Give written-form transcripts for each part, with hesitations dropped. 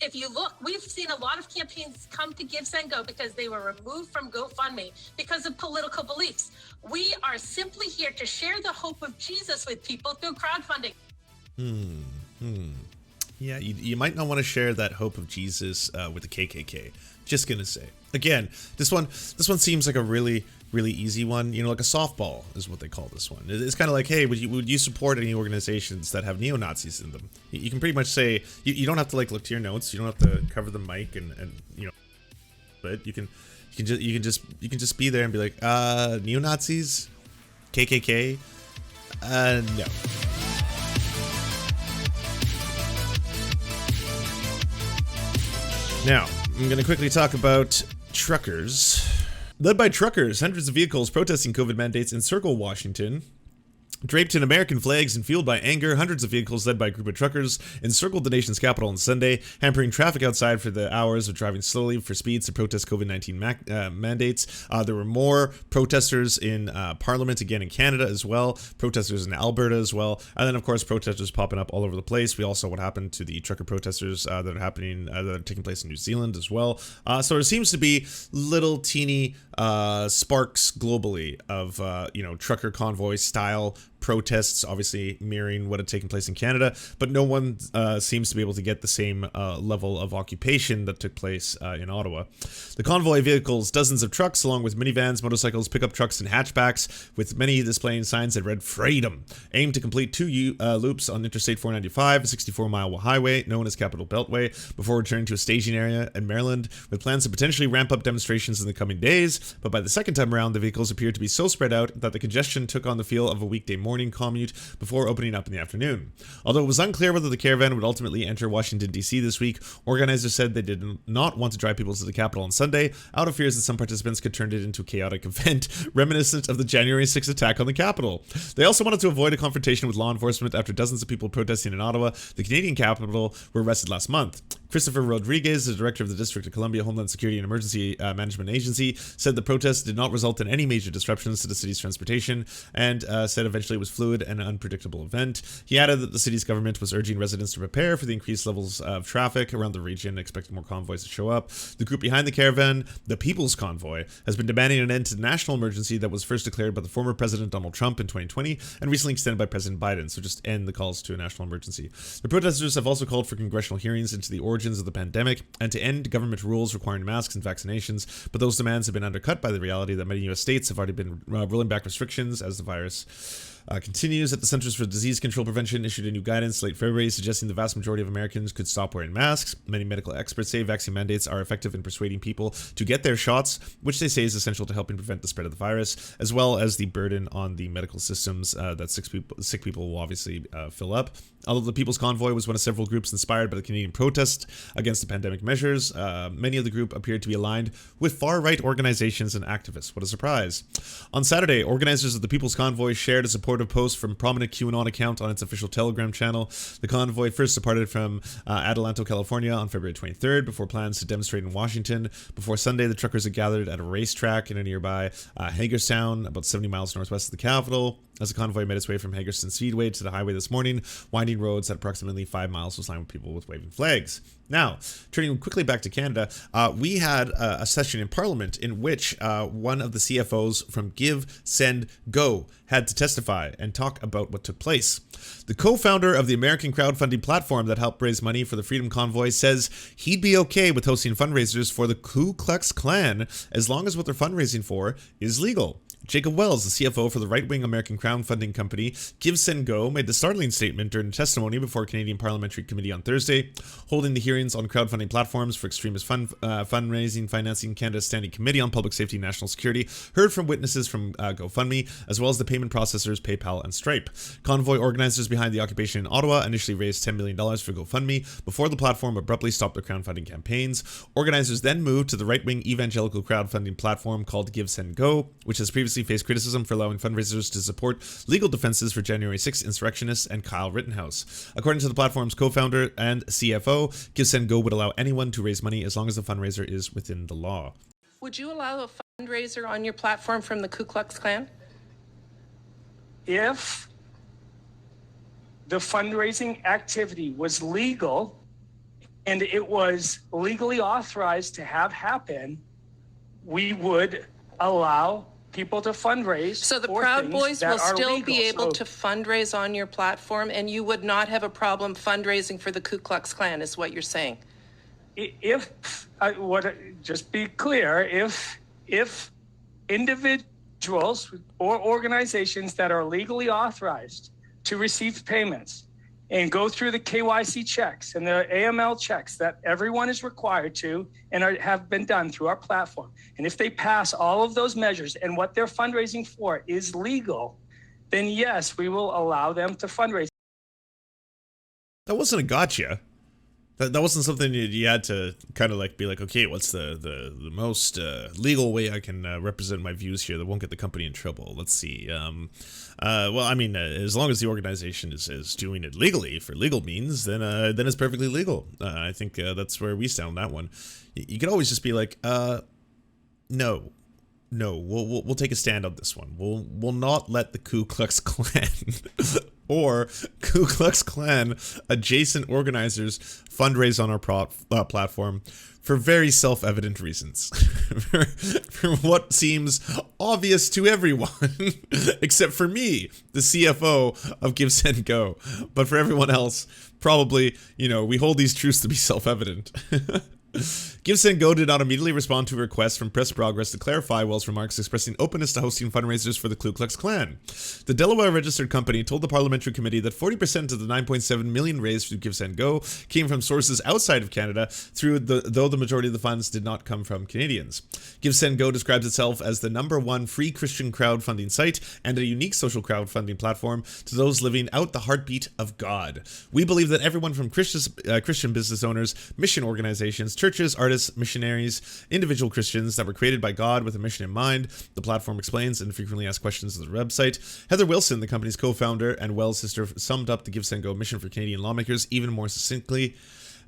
If you look, we've seen a lot of campaigns come to GiveSendGo because they were removed from GoFundMe because of political beliefs. We are simply here to share the hope of Jesus with people through crowdfunding. Yeah, you might not want to share that hope of Jesus with the KKK. Just gonna say. Again, this one seems like a really easy one. You know, like a softball is what they call this one. It's kind of like, hey, would you support any organizations that have neo-Nazis in them? You can pretty much say, you don't have to like look to your notes. You don't have to cover the mic and you know, but you can just be there and be like, neo-Nazis, KKK, no. Now, I'm going to quickly talk about truckers. Led by truckers, hundreds of vehicles protesting COVID mandates encircle Washington. Draped in American flags and fueled by anger, hundreds of vehicles led by a group of truckers encircled the nation's capital on Sunday, hampering traffic outside for the hours of driving slowly for speeds to protest COVID-19 mandates. There were more protesters in Parliament, again in Canada as well, protesters in Alberta as well, and then of course protesters popping up all over the place. We also saw what happened to the trucker protesters that are taking place in New Zealand as well. So there seems to be little teeny sparks globally of trucker convoy style protests, obviously mirroring what had taken place in Canada, but no one seems to be able to get the same level of occupation that took place in Ottawa. The convoy vehicles, dozens of trucks, along with minivans, motorcycles, pickup trucks, and hatchbacks, with many displaying signs that read "Freedom," aimed to complete two loops on Interstate 495, a 64-mile highway known as Capital Beltway, before returning to a staging area in Maryland, with plans to potentially ramp up demonstrations in the coming days. But by the second time around, the vehicles appeared to be so spread out that the congestion took on the feel of a weekday morning commute before opening up in the afternoon. Although it was unclear whether the caravan would ultimately enter Washington, D.C. this week, organizers said they did not want to drive people to the Capitol on Sunday, out of fears that some participants could turn it into a chaotic event reminiscent of the January 6th attack on the Capitol. They also wanted to avoid a confrontation with law enforcement after dozens of people protesting in Ottawa, the Canadian capital, were arrested last month. Christopher Rodriguez, the director of the District of Columbia Homeland Security and Emergency Management Agency, said the protests did not result in any major disruptions to the city's transportation and said eventually it was fluid and unpredictable event. He added that the city's government was urging residents to prepare for the increased levels of traffic around the region, expecting more convoys to show up. The group behind the caravan, the People's Convoy, has been demanding an end to the national emergency that was first declared by the former President Donald Trump in 2020 and recently extended by President Biden, so just end the calls to a national emergency. The protesters have also called for congressional hearings into the origins of the pandemic and to end government rules requiring masks and vaccinations, but those demands have been undercut by the reality that many U.S. states have already been rolling back restrictions as the virus continues. At the Centers for Disease Control Prevention issued a new guidance late February suggesting the vast majority of Americans could stop wearing masks. Many medical experts say vaccine mandates are effective in persuading people to get their shots, which they say is essential to helping prevent the spread of the virus, as well as the burden on the medical systems that sick people will obviously fill up. Although the People's Convoy was one of several groups inspired by the Canadian protest against the pandemic measures, many of the group appeared to be aligned with far-right organizations and activists. What a surprise. On Saturday, organizers of the People's Convoy shared a supportive post from prominent QAnon account on its official Telegram channel. The convoy first departed from Adelanto, California on February 23rd before plans to demonstrate in Washington. Before Sunday, the truckers had gathered at a racetrack in a nearby Hagerstown, about 70 miles northwest of the capital. As the convoy made its way from Hagerstown Speedway to the highway this morning, winding roads at approximately 5 miles was lined with people with waving flags. Now, turning quickly back to Canada, we had a session in Parliament in which one of the CFOs from GiveSendGo had to testify and talk about what took place. The co-founder of the American crowdfunding platform that helped raise money for the Freedom Convoy says he'd be okay with hosting fundraisers for the Ku Klux Klan as long as what they're fundraising for is legal. Jacob Wells, the CFO for the right-wing American crowdfunding company GiveSendGo, made the startling statement during testimony before a Canadian Parliamentary Committee on Thursday, holding the hearings on crowdfunding platforms for extremist fundraising financing. Canada's Standing Committee on Public Safety and National Security heard from witnesses from GoFundMe, as well as the payment processors PayPal and Stripe. Convoy organizers behind the occupation in Ottawa initially raised $10 million for GoFundMe before the platform abruptly stopped their crowdfunding campaigns. Organizers then moved to the right-wing evangelical crowdfunding platform called GiveSendGo, which has previously faced criticism for allowing fundraisers to support legal defenses for January 6 insurrectionists and Kyle Rittenhouse. According to the platform's co-founder and CFO, GiveSendGo would allow anyone to raise money as long as the fundraiser is within the law. Would you allow a fundraiser on your platform from the Ku Klux Klan? If the fundraising activity was legal and it was legally authorized to have happen, we would allow people to fundraise. So the for Proud things Boys that will are still legal. be able So to fundraise on your platform, and you would not have a problem fundraising for the Ku Klux Klan, is what you're saying. Just be clear, if individuals or organizations that are legally authorized to receive payments and go through the KYC checks and the AML checks that everyone is required to and have been done through our platform, and if they pass all of those measures and what they're fundraising for is legal, then yes, we will allow them to fundraise. That wasn't a gotcha. That wasn't something you had to kind of like be like, okay, what's the most legal way I can represent my views here that won't get the company in trouble? Let's see. Well, I mean, as long as the organization is doing it legally for legal means, then it's perfectly legal. I think that's where we stand on that one. You could always just be like, no, we'll take a stand on this one. We'll not let the Ku Klux Klan or Ku Klux Klan adjacent organizers fundraise on our platform for very self-evident reasons. for what seems obvious to everyone, except for me, the CFO of GiveSendGo. But for everyone else, probably, we hold these truths to be self-evident. GiveSendGo did not immediately respond to a request from Press Progress to clarify Wells' remarks expressing openness to hosting fundraisers for the Ku Klux Klan. The Delaware-registered company told the parliamentary committee that 40% of the $9.7 million raised through GiveSendGo came from sources outside of Canada, though the majority of the funds did not come from Canadians. GiveSendGo describes itself as the #1 free Christian crowdfunding site and a unique social crowdfunding platform to those living out the heartbeat of God. We believe that everyone from Christian business owners, mission organizations, churches, artists, missionaries, individual Christians that were created by God with a mission in mind, the platform explains in frequently asked questions of the website. Heather Wilson, the company's co-founder and Wells' sister, summed up the GiveSendGo mission for Canadian lawmakers even more succinctly.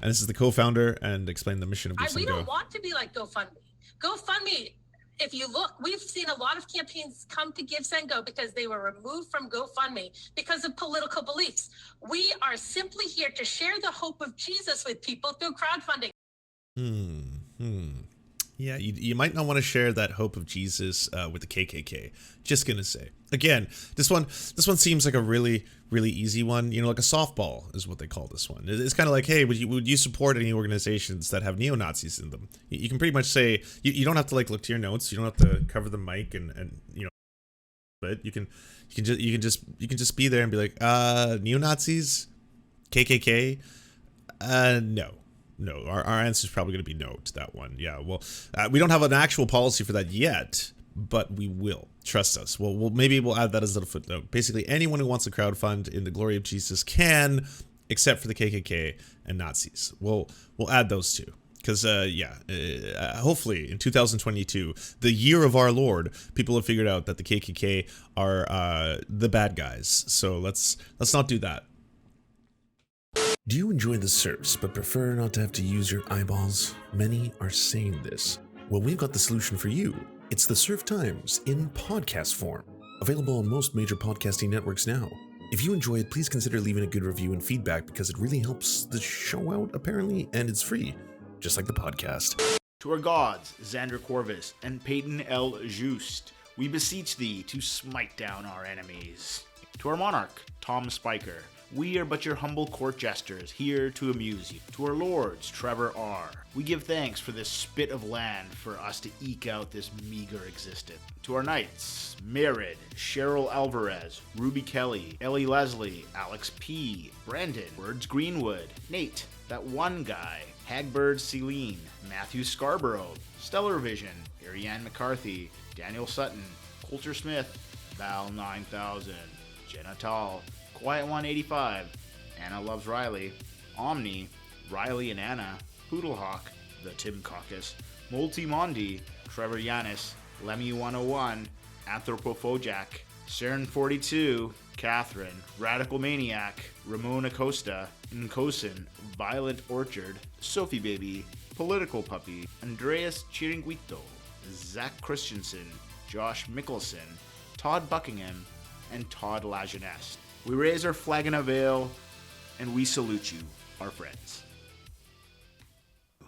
And this is the co-founder and explained the mission of GiveSendGo. We don't want to be like GoFundMe. GoFundMe, if you look, we've seen a lot of campaigns come to GiveSendGo because they were removed from GoFundMe because of political beliefs. We are simply here to share the hope of Jesus with people through crowdfunding. Yeah, you might not want to share that hope of Jesus with the KKK. Just gonna say. Again, this one seems like a really, really easy one. Like a softball is what they call this one. It's kind of like, hey, would you support any organizations that have neo-Nazis in them? You can pretty much say, you don't have to like look to your notes. You don't have to cover the mic and but you can just be there and be like, neo-Nazis, KKK, no. No, our answer is probably going to be no to that one. Yeah, well, we don't have an actual policy for that yet, but we will. Trust us. Well, maybe we'll add that as a little footnote. Basically, anyone who wants to crowdfund in the glory of Jesus can, except for the KKK and Nazis. We'll add those two. Because, hopefully in 2022, the year of our Lord, people have figured out that the KKK are the bad guys. So let's not do that. Do you enjoy the Serfs but prefer not to have to use your eyeballs? Many are saying this. Well, we've got the solution for you. It's the Serf Times in podcast form. Available on most major podcasting networks now. If you enjoy it, please consider leaving a good review and feedback because it really helps the show out, apparently, and it's free, just like the podcast. To our gods, Xander Corvus and Peyton L. Just, we beseech thee to smite down our enemies. To our monarch, Tom Spiker, we are but your humble court jesters, here to amuse you. To our lords, Trevor R., we give thanks for this spit of land for us to eke out this meager existence. To our knights, Merid, Cheryl Alvarez, Ruby Kelly, Ellie Leslie, Alex P., Brandon, Words Greenwood, Nate, that one guy, Hagbird Celine, Matthew Scarborough, Stellar Vision, Ariane McCarthy, Daniel Sutton, Coulter Smith, Val 9000, Jenna Tall, Quiet 185, Anna Loves Riley, Omni, Riley and Anna, Poodlehawk, The Tim Caucus, Multi Mondi, Trevor Yanis, Lemmy 101, Anthropophojak, Saren 42, Catherine, Radical Maniac, Ramon Acosta, Nkosin, Violent Orchard, Sophie Baby, Political Puppy, Andreas Chiringuito, Zach Christensen, Josh Mickelson, Todd Buckingham, and Todd Lajeunesse. We raise our flag in a veil, and we salute you, our friends.